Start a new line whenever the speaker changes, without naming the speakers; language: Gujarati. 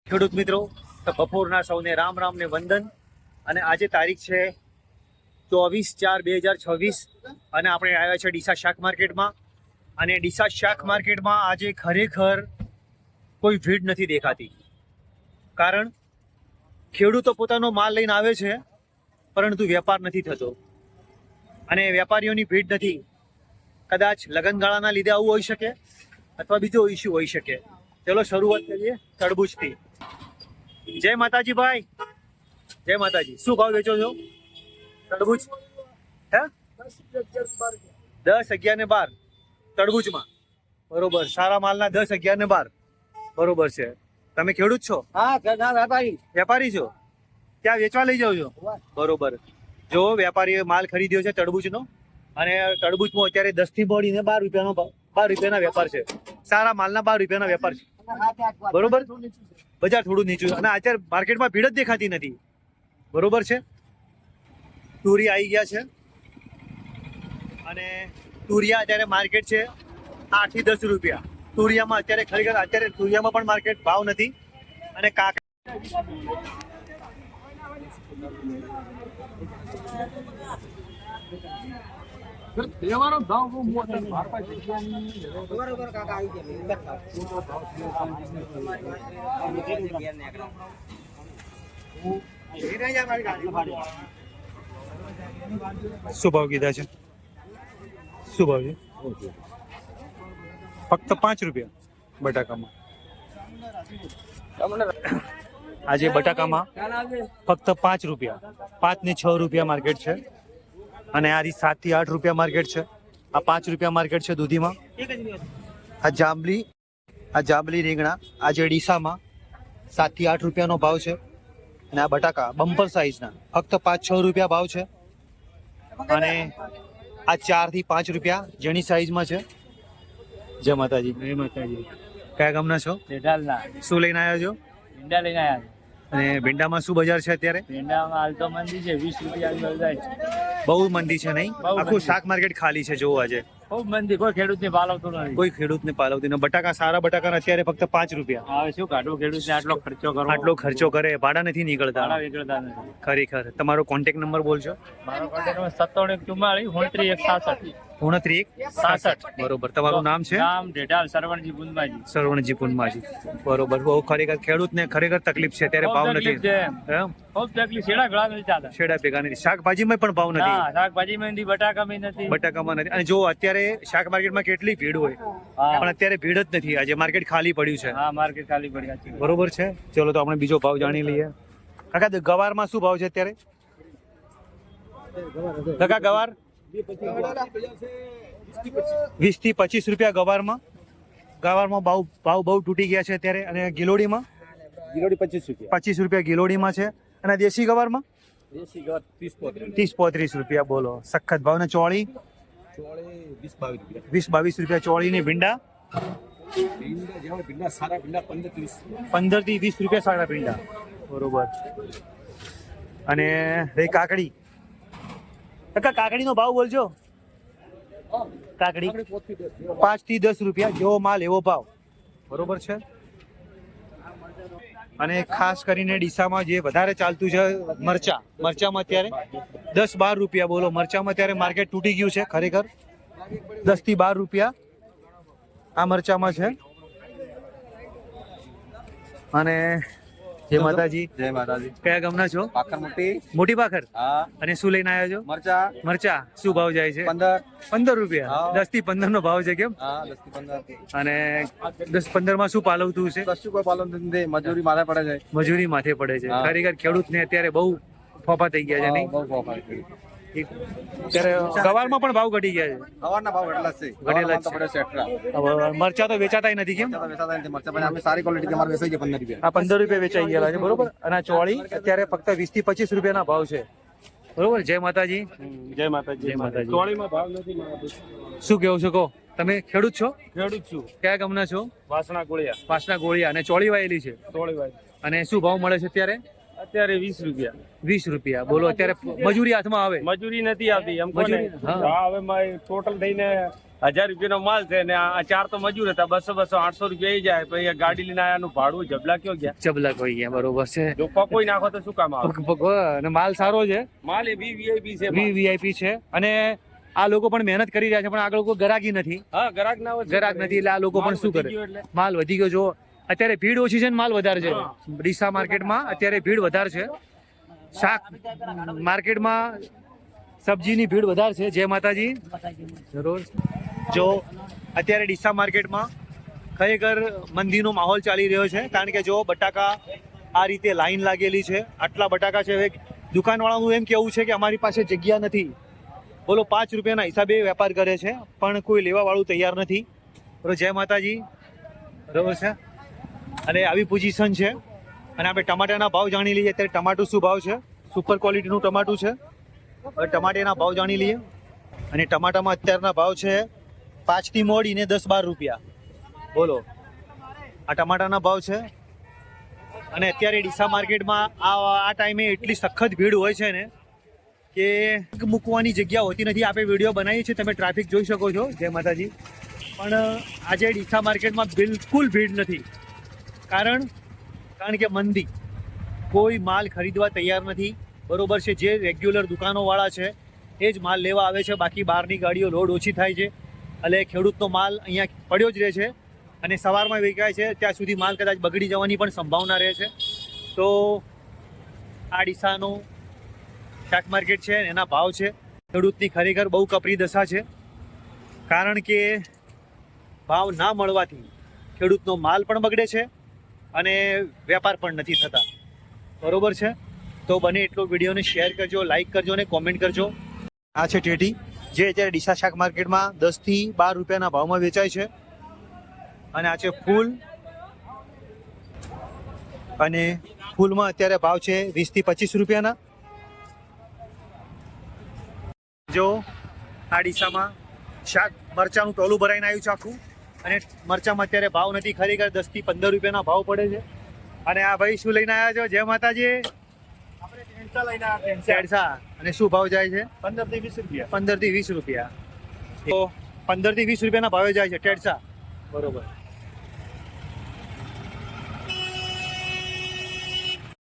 ખેડૂત મિત્રો, તો બપોરના સૌને રામ રામ ને વંદન. અને આજે તારીખ છે 24/4/2026 અને આપણે આવ્યા છે ડીસા શાક માર્કેટમાં. અને ડીસા શાક માર્કેટમાં આજે ખરેખર કોઈ ભીડ નથી દેખાતી, કારણ ખેડૂતો પોતાનો માલ લઈને આવે છે પરંતુ વેપાર નથી થતો અને વેપારીઓની ભીડ નથી. કદાચ લગનગાળાના લીધે આવું હોઈ શકે અથવા બીજો ઇસ્યુ હોઈ શકે. ચલો શરૂઆત કરીએ તરબૂચથી. જય માતાજી ભાઈ, જય માતાજી. શું ભાવ વેચો છો તરબૂચ? હે 10, 11 ને 12 તરબૂચમાં, બરોબર. સારા માલના 10, 11 ને 12 બરોબર છે. તમે ખેડૂત છો?
હા,
વેપારી છો? ત્યાં વેચવા લઈ જાવ છો? બરોબર. જો વેપારીએ માલ ખરીદ્યો છે તરબૂચનો, અને તરબૂચમાં અત્યારે 10 થી મળીને 12 રૂપિયાનો 12 રૂપિયાના વેપાર છે. સારા માલના 12 રૂપિયાના વેપાર છે, બરોબર. બજાર થોડું નીચું, અને અત્યારે માર્કેટમાં ભીડ જ દેખાતી નથી, બરોબર છે. તુરિયા આવી ગયા છે, અને તુરિયા અત્યારે માર્કેટ છે 8 થી 10 રૂપિયા. તુરિયામાં અત્યારે તુરિયામાં પણ માર્કેટ ભાવ નથી. અને શું ભાવ કીધા છે? શું ભાવ છે? ફક્ત 5 રૂપિયા બટાકામાં. આજે બટાકામાં ફક્ત 5 રૂપિયા, 5 ને 6 રૂપિયા માર્કેટ છે. અને આ 7 થી 8 રૂપિયા માર્કેટ છે. આ 5 રૂપિયા માર્કેટ છે દૂધીમાં. આ જાંબલી રીંગણા આજે ડીસામાં 7 થી 8 રૂપિયાનો ભાવ છે. અને આ બટાકા બમ્પર સાઇઝના ફક્ત 5-6 રૂપિયા ભાવ છે. અને આ 4 થી 5 રૂપિયા જેની સાઈઝમાં છે. જય માતાજી.
જય માતાજી.
કયા ગામના છો?
ડેટાલના.
શું લઈને આવ્યા છો?
ભીંડા લઈને આવ્યા.
અને ભીંડામાં શું બજાર છે અત્યારે?
ભીંડામાં હાલ તો મંદી છે, 20 રૂપિયા જાય છે.
બહુ મંદી છે નહીં? આખું શાક માર્કેટ ખાલી છે જોવું આજે.
ખૂબ મંદી, કોઈ ખેડૂતને પાલવતું નથી.
કોઈ ખેડૂતને પાલવતી નથી. બટાકા સારા બટાકા અત્યારે ફક્ત 5 રૂપિયા.
હવે શું કાઢવું ખેડૂતને? આટલો ખર્ચો કરવો.
આટલો ખર્ચો કરે, ભાડા નથી નીકળતા.
ભાડા નીકળતા નથી.
ખરેખર. તમારો કોન્ટેક્ટ નંબર બોલશો?
મારો કોન્ટેક્ટ નંબર 9744
29-166. બરોબર. તમારું નામ છે?
નામ ડેટાલ સરવણજી પુનમાજી.
સરવણજી પુનમાજી. બરોબર. બહુ ખરેખર ખેડૂતને ખરેખર તકલીફ છે અત્યારે, ભાવ નથી. એમ?
ખૂબ તકલીફ. શેડા ઘણા નથી ચાલતા.
શેડા ભેગા નથી. શાકભાજીમાં પણ ભાવ નથી.
હા, શાકભાજીમાં નથી, બટાકામાં નથી.
બટાકામાં નથી. અને જો અત્યારે શાક માર્કેટમાં કેટલી ભીડ હોય, પણ અત્યારે ભીડ જ નથી. આજે માર્કેટ ખાલી પડ્યું છે.
હા, માર્કેટ ખાલી પડ્યા છે.
બરોબર છે. ચલો તો આપણે બીજો ભાવ જાણી લઈએ. કાકા ગવારમાં શું ભાવ છે અત્યારે? કાકા ગવાર 20 થી 25 રૂપિયા ગવારમાં. ગવારમાં ભાવ બહુ તૂટી ગયા છે અત્યારે. અને ગિલોડીમાં?
ગિલોડી 25 રૂપિયા.
25 રૂપિયા ગિલોડીમાં છે. અને દેશી ગવારમાં?
દેશી ગવાર
30-35 રૂપિયા. બોલો, સખત ભાવ. ને ચોળી 20-22 રૂપિયા ચોળી. ને ભીંડા 15 થી 20 રૂપિયા સારા ભીંડા. બરોબર. અને ભાઈ કાકડી, કાકડીનો ભાવ બોલજો. કાકડી 5 થી 10 રૂપિયા. જેવો માલ એવો ભાવ. બરોબર છે. અને ખાસ કરીને ડીસામાં જે વધારે ચાલતું છે મરચામાં અત્યારે 10-12 રૂપિયા. બોલો, મરચામાં અત્યારે માર્કેટ તૂટી ગયું છે ખરેખર. 10 થી 12 રૂપિયા આ મરચામાં છે. અને જય માતાજી.
જય માતાજી.
કયા ગામના છો?
પાખર
મોટી પાખર.
હા.
અને શું લઈને આવ્યા છો?
મરચા
શું ભાવ જાય છે? 15 રૂપિયા. 10 થી 15 નો ભાવ છે. કેમ?
હા, 10 થી 15.
અને 10-15 માં શું પાલવતું છે?
કશું કોઈ પાલન નથી, મજૂરી માથે પડે છે.
મજૂરી માથે પડે છે. ખરેખર ખેડૂતને અત્યારે બહુ ફોફા થઈ ગયા છે નહીં?
બહુ ફોફા છે.
ત્યારે ગવારમાં પણ ભાવ ઘટી ગયા છે.
હવારના ભાવ ઘટેલા છે.
ઘટેલા છે.
પડે છે એક્સ્ટ્રા.
હવે મરચા તો વેચાતા નથી. કેમ?
વેચાતા નથી મરચા, પણ અમે સારી ક્વોલિટી અમારે વેચાઈ છે 15 રૂપિયા.
આ 15 રૂપિયા વેચાઈ ગયેલા છે. બરોબર. અને આ ચોળી અત્યારે ફક્ત 20 થી 25 રૂપિયાના ભાવ છે. બરોબર. જય માતાજી.
જય માતાજી.
જય માતાજી.
ચોળીમાં ભાવ નથી.
શું કેવું છો? કહો. તમે ખેડૂત છો?
ખેડૂત છું.
કયા ગામના છો?
વાસણા
ગોળિયા. અને ચોળી વાયેલી છે. અને શું ભાવ મળે છે અત્યારે?
અત્યારે 20 રૂપિયા.
20 રૂપિયા. બોલો, અત્યારે મજૂરી હાથમાં આવે?
મજૂરી નથી આવતી. એમ
મજૂરી, હા.
હવે ટોટલ થઈને 1000 રૂપિયાનો માલ છે ને આ 4 તો મજૂર હતા, 200 800 રૂપિયા ઈ જાય. પછી ગાડી લઈને આયાનું ભાડું જબલા કયો ગયા.
જબલક હોય ગયા, બરોબર છે.
જો કોઈ નાખો તો શું કામ આવે?
અને માલ સારો છે,
માલ એ વીવીઆઈપી છે.
વીવીઆઈપી છે. અને આ લોકો પણ મહેનત કરી રહ્યા છે, પણ આગળ કોઈ ગરાગી નથી.
હા, ગ્રાહક ના હોય,
ગ્રાહક નથી એટલે આ લોકો પણ શું કરે, માલ વધી ગયો. જો અત્યારે ભીડ ઓછી છે ને માલ વધારે છે. ડીસા માર્કેટમાં અત્યારે ભીડ વધારે છે. શાક માર્કેટમાં સબ્જીની ભીડ વધારે છે. જય માતાજી. જરૂર. જો અત્યારે ડીસા માર્કેટમાં ખરેખર મંદીનો માહોલ ચાલી રહ્યો છે, કારણ કે જો બટાકા આ રીતે લાઈન લાગેલી છે. આટલા બટાકા છે. હવે દુકાનવાળાનું એમ કેવું છે કે અમારી પાસે જગ્યા નથી. બોલો, 5 રૂપિયાના હિસાબે વેપાર કરે છે, પણ કોઈ લેવાવાળું તૈયાર નથી. બરોબર. જય માતાજી. બરોબર છે. અને આવી પોઝિશન છે. અને આપણે ટમાટાના ભાવ જાણી લઈએ. અત્યારે ટમાટું શું ભાવ છે? સુપર ક્વોલિટીનું ટમાટું છે. હવે ટમાટાના ભાવ જાણી લઈએ. અને ટમાટામાં અત્યારના ભાવ છે 5 થી મોડીને 10-12 રૂપિયા. બોલો, આ ટમાટાના ભાવ છે. અને અત્યારે ડીસા માર્કેટમાં આ ટાઈમે એટલી સખત ભીડ હોય છે ને કે મૂકવાની જગ્યા હોતી નથી. આપણે વિડીયો બનાવીએ છીએ, તમે ટ્રાફિક જોઈ શકો છો. જય માતાજી. પણ આજે ડીસા માર્કેટમાં બિલકુલ ભીડ નથી. કારણ કે મંદી, કોઈ માલ ખરીદવા તૈયાર નથી. બરોબર છે. જે રેગ્યુલર દુકાનોવાળા છે એ જ માલ લેવા આવે છે. બાકી બહારની ગાડીઓ લોડ ઓછી થાય છે, એટલે ખેડૂતનો માલ અહીંયા પડ્યો જ રહે છે. અને સવારમાં વેચાય છે ત્યાં સુધી માલ કદાચ બગડી જવાની પણ સંભાવના રહે છે. તો આ ડીસાનો શાક માર્કેટ છે, એના ભાવ છે. ખેડૂતની ખરેખર બહુ કપરી દશા છે, કારણ કે ભાવ ના મળવાથી ખેડૂતનો માલ પણ બગડે છે અને વેપાર પણ નથી થતા. બરોબર છે. તો બને એટલો વિડીયોને શેર કરજો, લાઈક કરજો અને કોમેન્ટ કરજો. આ છે ટેટી, જે અત્યારે ડીસા શાક માર્કેટમાં 10 થી 12 રૂપિયાના ભાવમાં વેચાય છે. અને આ છે ફૂલ, અને ફૂલમાં અત્યારે ભાવ છે 20 થી 25 રૂપિયાના. જો આ ડીસામાં શાક મરચાનું ટોલું ભરાઈને આવ્યું છે આખું, અને મરચામાં અત્યારે ભાવ નથી. ખરેખર 10 થી 15 રૂપિયાના ભાવ પડે છે. અને આ ભાઈ શું લઈને આવ્યા છો? જય માતાજી.
આપણે ટેન્સા લઈને આવ્યા.
ટેન્સા. અને શું ભાવ જાય છે?
15 થી 20 રૂપિયા.
15 થી 20 રૂપિયા. તો 15 થી 20 રૂપિયાના ભાવે જાય છે ટેન્સા. બરોબર.